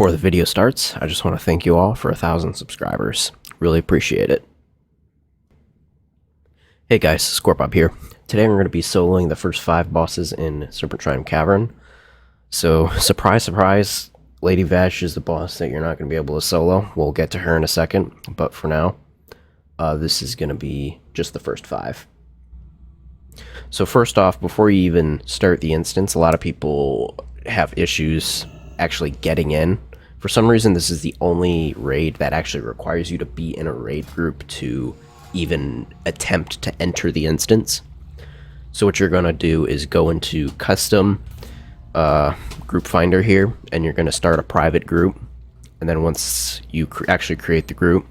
Before the video starts, I just want to thank you all for 1,000 subscribers. Really appreciate it. Hey guys, Scorpop here. Today I'm going to be soloing the first 5 bosses in Serpentshrine Cavern. So, surprise, surprise, Lady Vashj is the boss that you're not going to be able to solo. We'll get to her in a second, but for now, this is going to be just the first 5. So first off, before you even start the instance, a lot of people have issues actually getting in. For some reason, this is the only raid that actually requires you to be in a raid group to even attempt to enter the instance. So what you're going to do is go into custom group finder here, and you're going to start a private group. And then once you actually create the group,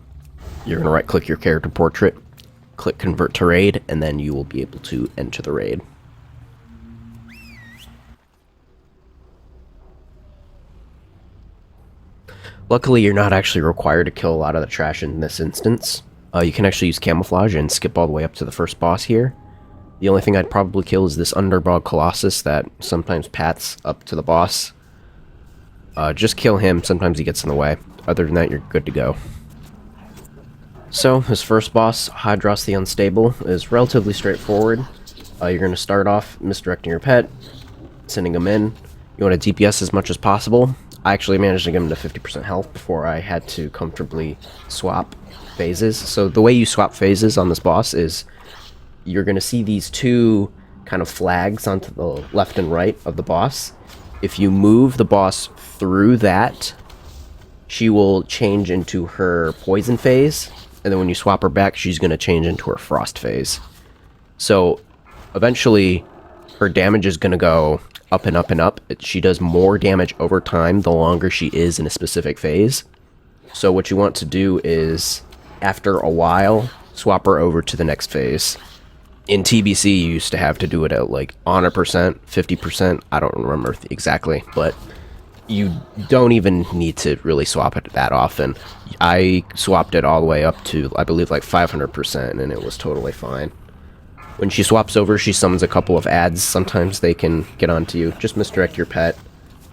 you're going to right click your character portrait, click convert to raid, and then you will be able to enter the raid. Luckily, you're not actually required to kill a lot of the trash in this instance. You can actually use camouflage and skip all the way up to the first boss here. The only thing I'd probably kill is this underdog colossus that sometimes pats up to the boss. Just kill him, sometimes he gets in the way. Other than that, you're good to go. So, this first boss, Hydross the Unstable, is relatively straightforward. You're going to start off misdirecting your pet, sending him in. You want to DPS as much as possible. I actually managed to get him to 50% health before I had to comfortably swap phases. So the way you swap phases on this boss is you're going to see these 2 kind of flags onto the left and right of the boss. If you move the boss through that, she will change into her poison phase. And then when you swap her back, she's going to change into her frost phase. So eventually her damage is going to go up and up and up. She does more damage over time the longer she is in a specific phase. So what you want to do is, after a while, swap her over to the next phase. In TBC, you used to have to do it at like 100%, 50%, I don't remember exactly, but you don't even need to really swap it that often. I swapped it all the way up to, I believe, like 500%, and it was totally fine. When she swaps over, she summons a couple of ads. Sometimes they can get onto you. Just misdirect your pet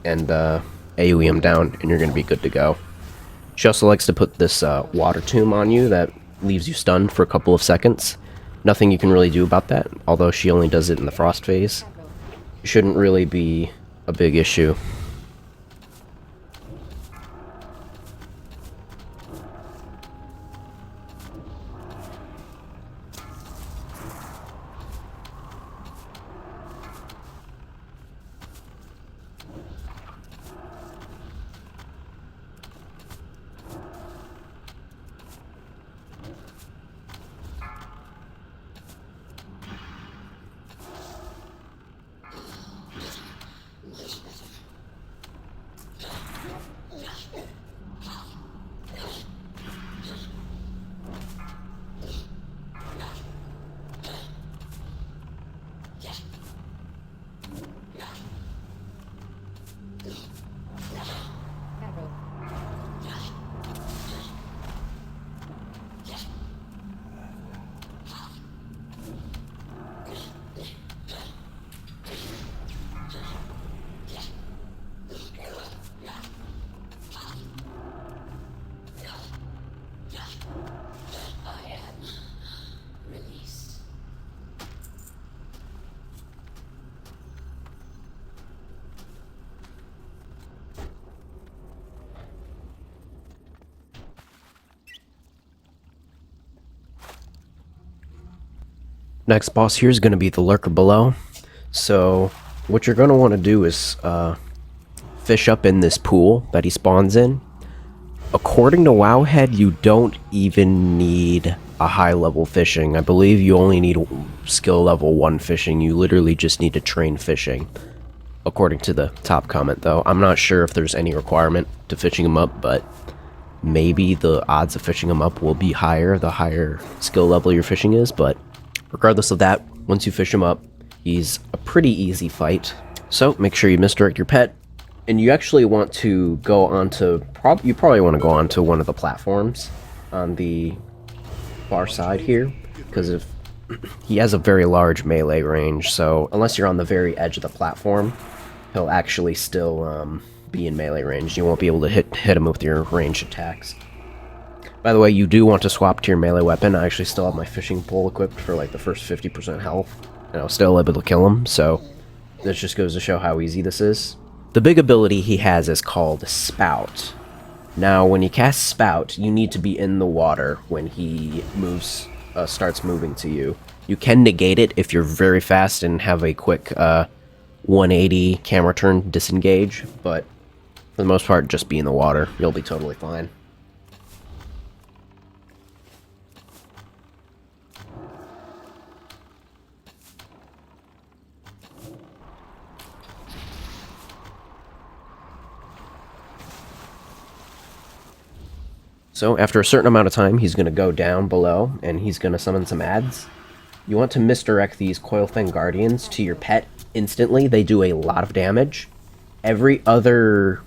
and AoE him down, and you're going to be good to go. She also likes to put this water tomb on you that leaves you stunned for a couple of seconds. Nothing you can really do about that, although she only does it in the frost phase. It shouldn't really be a big issue. Next boss here is going to be the Lurker Below. So what you're going to want to do is fish up in this pool that he spawns in. According to Wowhead, you don't even need a high level fishing. I believe you only need skill level 1 fishing. You literally just need to train fishing. According to the top comment though. I'm not sure if there's any requirement to fishing him up, but maybe the odds of fishing him up will be higher the higher skill level your fishing is, but regardless of that, once you fish him up, he's a pretty easy fight. So make sure you misdirect your pet, and you actually want to go onto, you probably want to go onto one of the platforms on the far side here, because if he has a very large melee range, so unless you're on the very edge of the platform, he'll actually still be in melee range. You won't be able to hit him with your ranged attacks. By the way, you do want to swap to your melee weapon. I actually still have my fishing pole equipped for like the first 50% health, and I was still able to kill him, so this just goes to show how easy this is. The big ability he has is called Spout. Now, when you cast Spout, you need to be in the water when he moves, starts moving to you. You can negate it if you're very fast and have a quick 180 camera turn disengage, but for the most part, just be in the water. You'll be totally fine. So after a certain amount of time, he's going to go down below, and he's going to summon some ads. You want to misdirect these Coilfang Guardians to your pet instantly. They do a lot of damage. Every other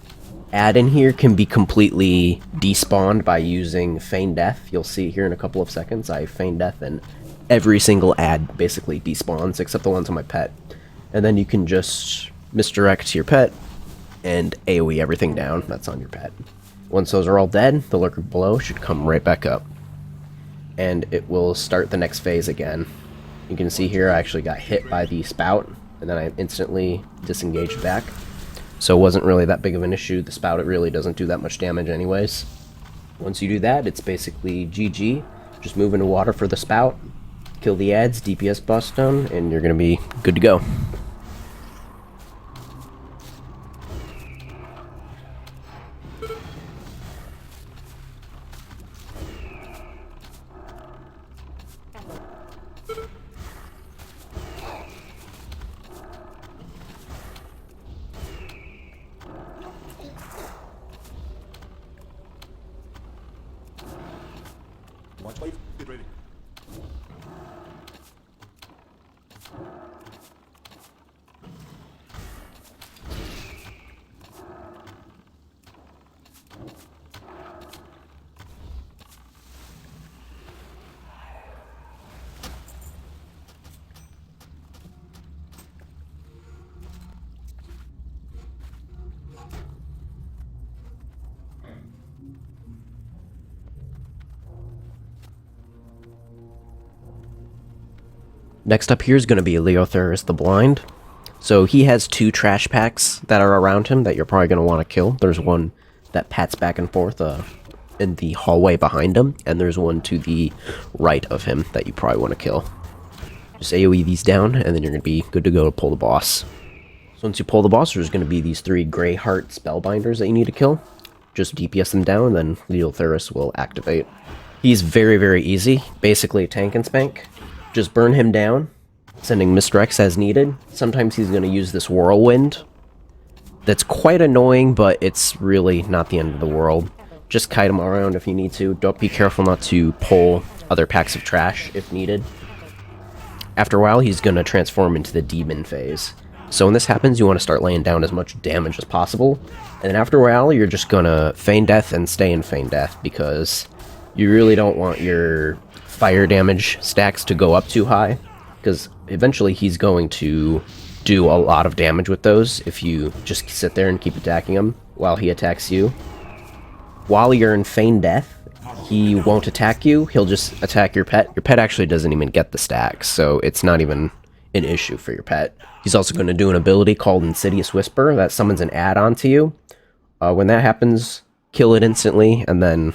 ad in here can be completely despawned by using Feign Death. You'll see here in a couple of seconds, I Feign Death, and every single ad basically despawns, except the ones on my pet. And then you can just misdirect to your pet, and AoE everything down that's on your pet. Once those are all dead, the Lurker Below should come right back up. And it will start the next phase again. You can see here I actually got hit by the Spout, and then I instantly disengaged back. So it wasn't really that big of an issue. The Spout, it really doesn't do that much damage anyways. Once you do that, it's basically GG. Just move into water for the Spout, kill the ads, DPS bust them, and you're going to be good to go. Watch wave, get ready. Next up here is going to be Leotheras the Blind. So he has two trash packs that are around him that you're probably going to want to kill. There's one that pats back and forth in the hallway behind him, and there's one to the right of him that you probably want to kill. Just AoE these down, and then you're going to be good to go to pull the boss. So once you pull the boss, there's going to be these 3 Grey Heart Spellbinders that you need to kill. Just DPS them down, and then Leotheras will activate. He's very, very easy. Basically a tank and spank. Just burn him down, sending misdirects as needed. Sometimes he's going to use this whirlwind. That's quite annoying, but it's really not the end of the world. Just kite him around if you need to. Don't be careful not to pull other packs of trash if needed. After a while, he's going to transform into the demon phase. So when this happens, you want to start laying down as much damage as possible. And then after a while, you're just going to Feign Death and stay in Feign Death, because you really don't want your fire damage stacks to go up too high, because eventually he's going to do a lot of damage with those if you just sit there and keep attacking him while he attacks you. While you're in Feign Death, he won't attack you, he'll just attack your pet. Your pet actually doesn't even get the stacks, so it's not even an issue for your pet. He's also going to do an ability called Insidious Whisper that summons an add-on to you. When that happens, kill it instantly, and then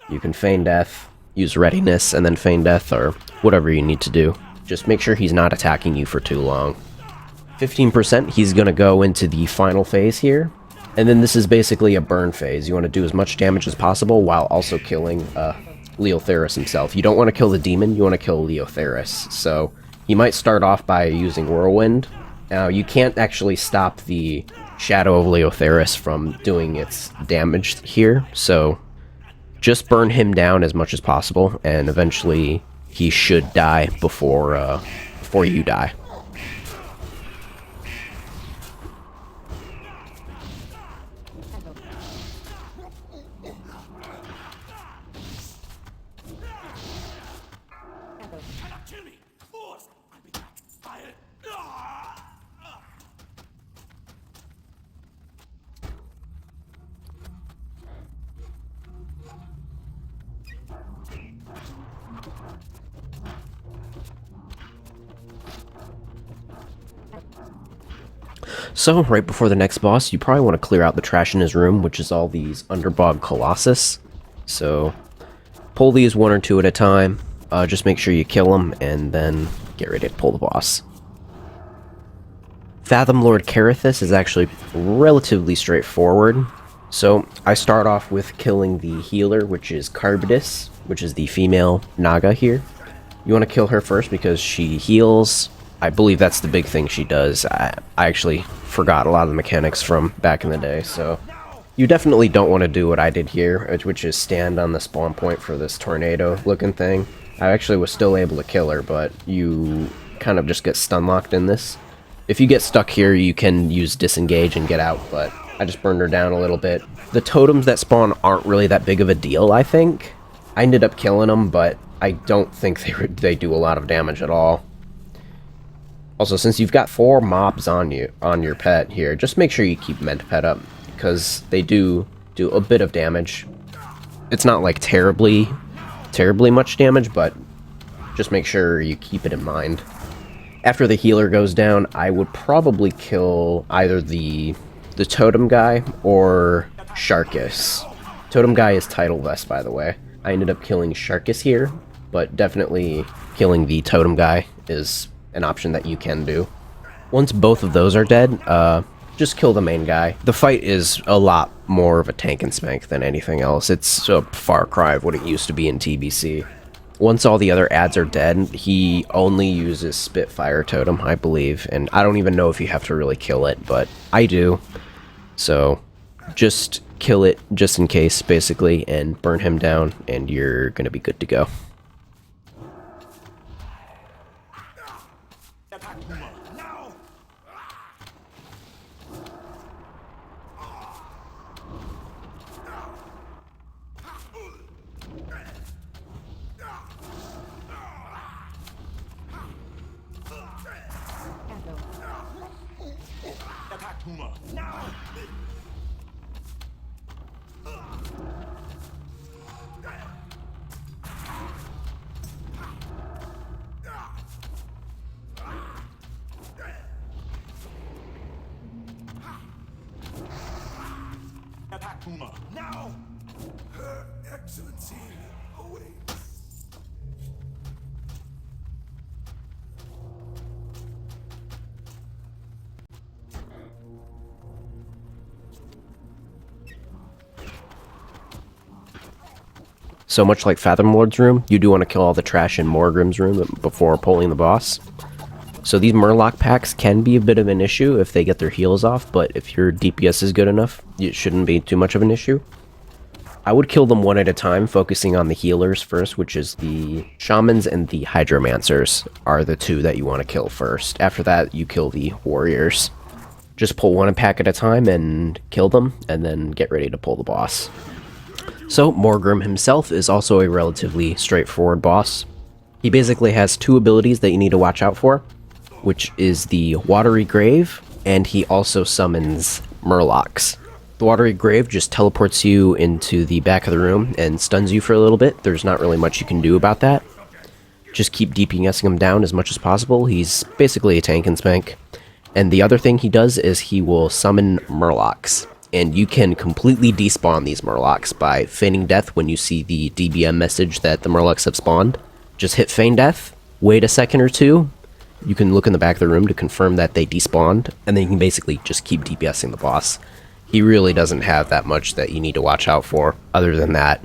you can Feign Death, use Readiness, and then Feign Death, or whatever you need to do. Just make sure he's not attacking you for too long. 15%, he's going to go into the final phase here. And then this is basically a burn phase. You want to do as much damage as possible while also killing Leotheras himself. You don't want to kill the demon, you want to kill Leotheras. So he might start off by using Whirlwind. Now, you can't actually stop the Shadow of Leotheras from doing its damage here, so just burn him down as much as possible, and eventually he should die before you die. So, right before the next boss, you probably want to clear out the trash in his room, which is all these Underbog Colossus. So, pull these one or two at a time. Just make sure you kill them, and then get ready to pull the boss. Fathom-Lord Karathress is actually relatively straightforward. So, I start off with killing the healer, which is Carbidus, which is the female Naga here. You want to kill her first because she heals. I believe that's the big thing she does. I actually forgot a lot of the mechanics from back in the day, so you definitely don't want to do what I did here, which is stand on the spawn point for this tornado-looking thing. I actually was still able to kill her, but you kind of just get stun-locked in this. If you get stuck here, you can use disengage and get out, but I just burned her down a little bit. The totems that spawn aren't really that big of a deal, I think. I ended up killing them, but I don't think they do a lot of damage at all. Also, since you've got 4 mobs on your pet here, just make sure you keep Mentpet up, because they do a bit of damage. It's not like terribly much damage, but just make sure you keep it in mind. After the healer goes down, I would probably kill either the totem guy or Sharkus. Totem guy is Title Vest, by the way. I ended up killing Sharkus here, but definitely killing the totem guy is an option that you can do. Once both of those are dead, just kill the main guy. The fight is a lot more of a tank and spank than anything else. It's a far cry of what it used to be in TBC. Once all the other ads are dead, he only uses Spitfire Totem, I believe, and I don't even know if you have to really kill it, but I do. So just kill it just in case, basically, and burn him down, and you're gonna be good to go. Now, Her Excellency awaits. So much like Fathom-Lord's room, you do want to kill all the trash in Morogrim's room before pulling the boss. So these Murloc packs can be a bit of an issue if they get their heals off, but if your DPS is good enough, it shouldn't be too much of an issue. I would kill them one at a time, focusing on the healers first, which is the Shamans and the Hydromancers are the two that you want to kill first. After that, you kill the Warriors. Just pull one pack at a time and kill them, and then get ready to pull the boss. So, Morogrim himself is also a relatively straightforward boss. He basically has 2 abilities that you need to watch out for, which is the Watery Grave, and he also summons Murlocs. The Watery Grave just teleports you into the back of the room and stuns you for a little bit. There's not really much you can do about that. Just keep DPSing him down as much as possible. He's basically a tank and spank. And the other thing he does is he will summon Murlocs. And you can completely despawn these Murlocs by feigning death when you see the DBM message that the Murlocs have spawned. Just hit feign death, wait a second or two. You can look in the back of the room to confirm that they despawned, and then you can basically just keep DPSing the boss. He really doesn't have that much that you need to watch out for, other than that.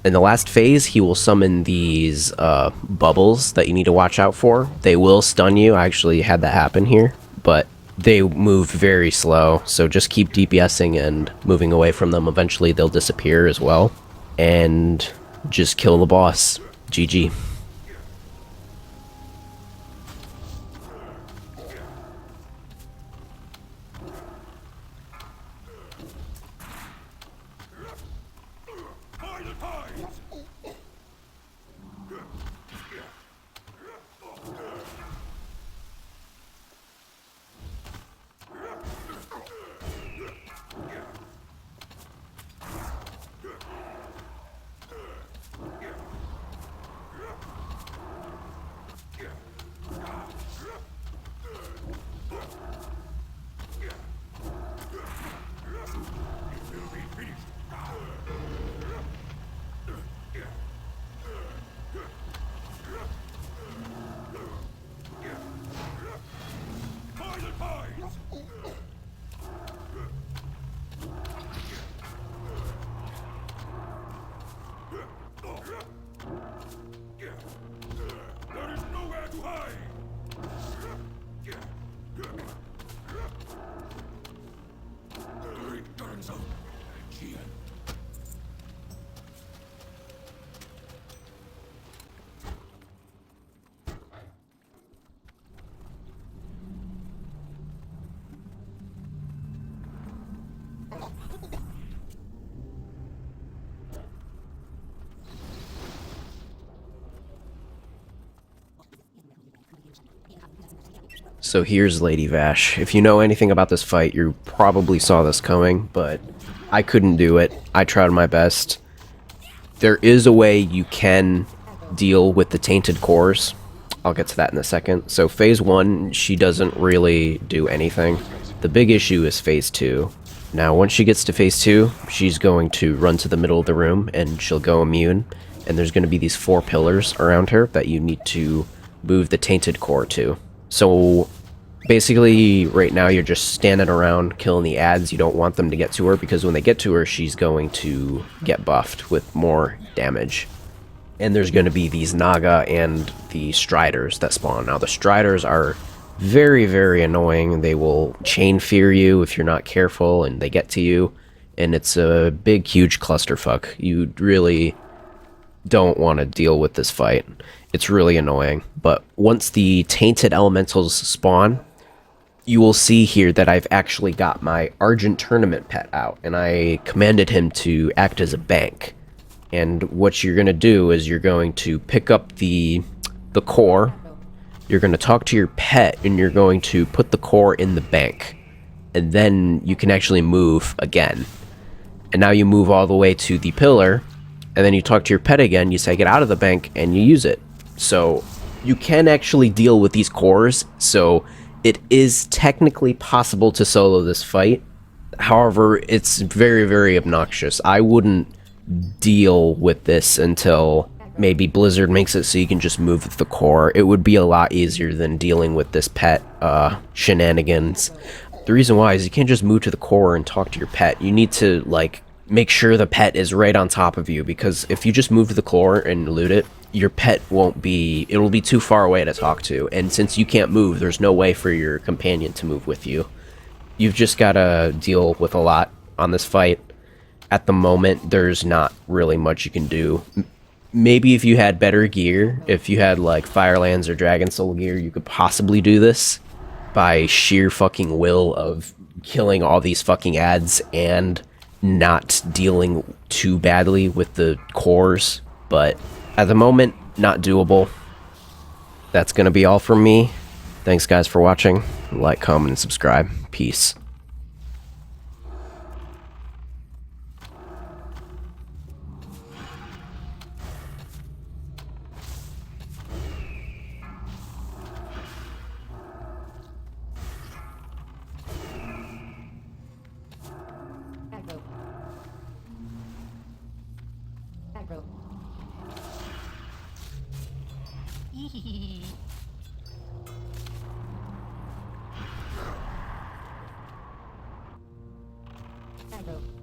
In the last phase, he will summon these bubbles that you need to watch out for. They will stun you. I actually had that happen here, but they move very slow, so just keep DPSing and moving away from them. Eventually, they'll disappear as well, and just kill the boss. GG. So here's Lady Vashj. If you know anything about this fight, you probably saw this coming, but I couldn't do it. I tried my best. There is a way you can deal with the tainted cores. I'll get to that in a second. So phase 1, she doesn't really do anything. The big issue is phase 2. Now, once she gets to phase 2, she's going to run to the middle of the room, and she'll go immune. And there's going to be these 4 pillars around her that you need to move the tainted core to. So basically, right now you're just standing around killing the ads. You don't want them to get to her, because when they get to her, she's going to get buffed with more damage. And there's going to be these Naga and the Striders that spawn. Now, the Striders are very, very annoying. They will chain fear you if you're not careful, and they get to you. And it's a big, huge clusterfuck. You really don't want to deal with this fight. It's really annoying. But once the tainted elementals spawn, you will see here that I've actually got my Argent Tournament pet out, and I commanded him to act as a bank. And what you're going to do is you're going to pick up the core, you're going to talk to your pet, and you're going to put the core in the bank. And then you can actually move again. And now you move all the way to the pillar, and then you talk to your pet again, you say get out of the bank, and you use it. So you can actually deal with these cores, so it is technically possible to solo this fight. However, it's very, very obnoxious. I wouldn't deal with this until maybe Blizzard makes it so you can just move with the core. It would be a lot easier than dealing with this pet shenanigans. The reason why is you can't just move to the core and talk to your pet. You need to, like, make sure the pet is right on top of you, because if you just move to the core and loot it, your pet won't be, it'll be too far away to talk to. And since you can't move, there's no way for your companion to move with you. You've just got to deal with a lot on this fight. At the moment, there's not really much you can do. Maybe if you had better gear, if you had like Firelands or Dragon Soul gear, you could possibly do this by sheer fucking will of killing all these fucking ads and not dealing too badly with the cores. But at the moment, not doable. That's gonna be all from me. Thanks guys for watching. Like, comment, and subscribe. Peace. Aggro. Aggro.